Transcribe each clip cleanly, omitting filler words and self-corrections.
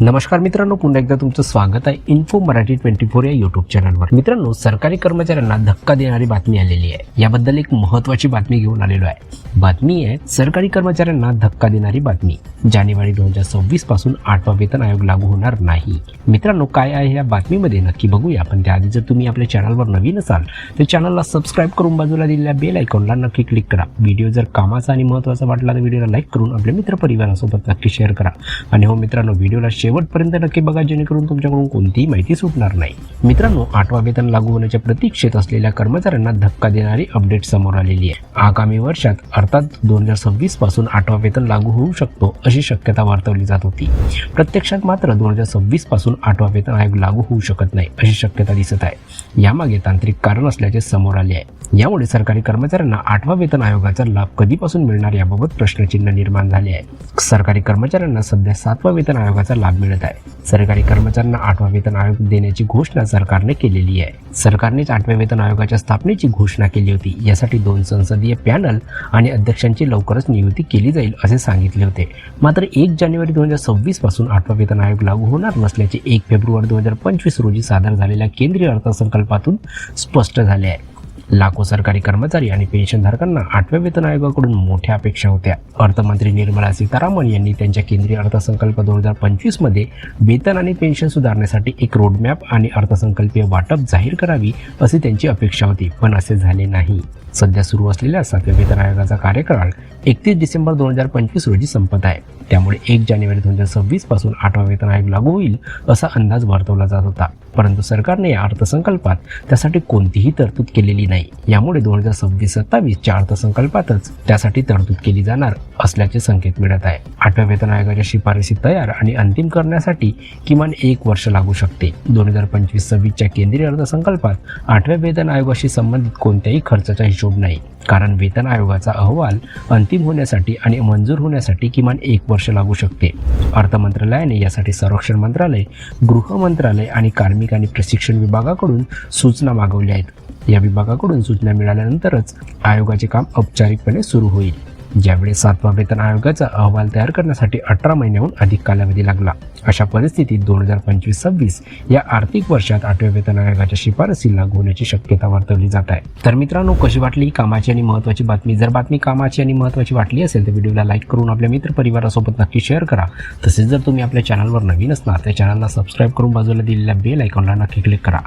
नमस्कार मित्रांनो, पुन्हा एकदा तुमचं स्वागत आहे इन्फो मराठी 24 या यूट्यूब चॅनलवर। मित्रांनो, सरकारी कर्मचाऱ्यांना धक्का देणारी बातमी आलेली आहे। याबद्दल एक महत्त्वाची बातमी घेऊन आलेलो आहे। बातमी आहे सरकारी कर्मचाऱ्यांना धक्का देणारी बातमी। जानेवारी 2026 पासून 8वा वेतन आयोग लागू होणार नाही। मित्रांनो, काय आहे या बातमीमध्ये नक्की बघूया। पण त्याआधी जर तुम्ही आपल्या चॅनलवर नवीन असाल तर चॅनलला सबस्क्राइब करून बाजूला दिलेल्या बेल आयकॉनला नक्की क्लिक करा। व्हिडिओ जर कामाचा आणि महत्त्वाचा वाटला तर व्हिडिओला लाईक करून आपल्या मित्रपरिवारासोबत नक्की शेअर करा। आणि हो मित्रांनो, व्हिडिओला शेवटपर्यंत नक्की बघा, जेणेकरून तुमच्याकडून कोणतीही माहिती सुटणार नाही। मित्रांनो, 8वा वेतन लागू होण्याच्या प्रतीक्षेत असलेल्या कर्मचाऱ्यांना धक्का देणारी अपडेट समोर आलेली आहे। आगामी वर्षात अर्थात 2026 पासून 8वा वेतन लागू होऊ शकतो अशी शक्यता वर्तवली जात होती। प्रत्यक्षात मात्र 2026 पासून 8वा वेतन आयोग लागू होऊ शकत नाही अशी शक्यता दिसत आहे। यामागे तांत्रिक कारण असल्याचे समोर आले आहे। यामुळे सरकारी कर्मचाऱ्यांना 8वा वेतन आयोगाचा लाभ कधीपासून मिळणार याबाबत प्रश्नचिन्ह निर्माण झाले आहे। सरकारी कर्मचाऱ्यांना सध्या 7वा वेतन आयोगाचा लाभ मिळत आहे। सरकारी कर्मचाऱ्यांना 8वा वेतन आयोग देण्याची घोषणा सरकारने केलेली आहे। सरकारनेच 8व्या वेतन आयोगाच्या स्थापनेची घोषणा केली होती। यासाठी 2 संसदीय पॅनल आणि अध्यक्षांची लवकरच नियुक्ती केली जाईल असे सांगितले होते। मात्र 1 जानेवारी 2026 पासून 8वा वेतन आयोग लागू होणार नसल्याचे 1 फेब्रुवारी 2025 रोजी सादर झालेल्या केंद्रीय अर्थसंकल्पातून स्पष्ट झाले आहे। लाखो सरकारी कर्मचारी आणि पेन्शनधारकांना 8व्या वेतन आयोगाकडून मोठ्या अपेक्षा होत्या। अर्थमंत्री निर्मला सीतारामन यांनी त्यांच्या केंद्रीय अर्थसंकल्प 2025 मध्ये वेतन आणि पेन्शन सुधारण्यासाठी एक रोडमॅप आणि अर्थसंकल्पीय वाटप जाहीर करावी अशी त्यांची अपेक्षा होती, पण असे झाले नाही। सध्या सुरू असलेल्या 7व्या वेतन आयोगाचा कार्यकाळ 31 डिसेंबर 2025 रोजी संपत आहे। त्यामुळे 1 जानेवारी 2026 पासून 8वा वेतन आयोग लागू होईल असा अंदाज वर्तवला जात होता, परंतु सरकारने या अर्थसंकल्पात त्यासाठी कोणतीही तरतूद केलेली नाही। यामुळे 2026-27 च्या अर्थसंकल्पातच त्यासाठी तरतूद केली जाणार असल्याचे संकेत मिळत आहे। 8व्या वेतन आयोगाच्या शिफारसी तयार आणि अंतिम करण्यासाठी किमान 1 वर्ष लागू शकते। 2025-26 च्या केंद्रीय अर्थसंकल्पात 8व्या वेतन आयोगाशी संबंधित कोणत्याही खर्चाचा हिशोब नाही, कारण वेतन आयोगाचा अहवाल अंतिम होण्यासाठी आणि मंजूर होण्यासाठी किमान 1 वर्ष लागू शकते। अर्थ मंत्रालयाने यासाठी संरक्षण मंत्रालय, गृह मंत्रालय आणि कार्मिक आणि प्रशिक्षण विभागाकडून सूचना मागवल्या आहेत। या विभागाकडून सूचना मिळाल्यानंतरच आयोगाचे काम औपचारिकपणे सुरू होईल। ज्यावेळी 7वा वेतन आयोगाचा अहवाल तयार करण्यासाठी 18 महिन्याहून अधिक कालावधी लागला। अशा परिस्थितीत 2025-26 या आर्थिक वर्षात 8व्या वेतन आयोगाच्या शिफारसी लागू होण्याची शक्यता वर्तवली जात आहे। तर मित्रांनो, कशी वाटली ही कामाची आणि महत्त्वाची बातमी? जर बातमी कामाची आणि महत्त्वाची वाटली असेल तर व्हिडिओला लाईक करून आपल्या मित्रपरिवारासोबत नक्की शेअर करा। तसेच जर तुम्ही आपल्या चॅनलवर नवीन असणार तर चॅनलला सबस्क्राईब करून बाजूला दिलेल्या बेल आयकॉनला नक्की क्लिक करा।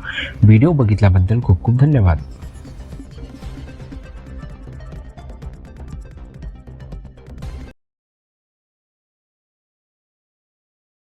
व्हिडिओ बघितल्याबद्दल खूप खूप धन्यवाद।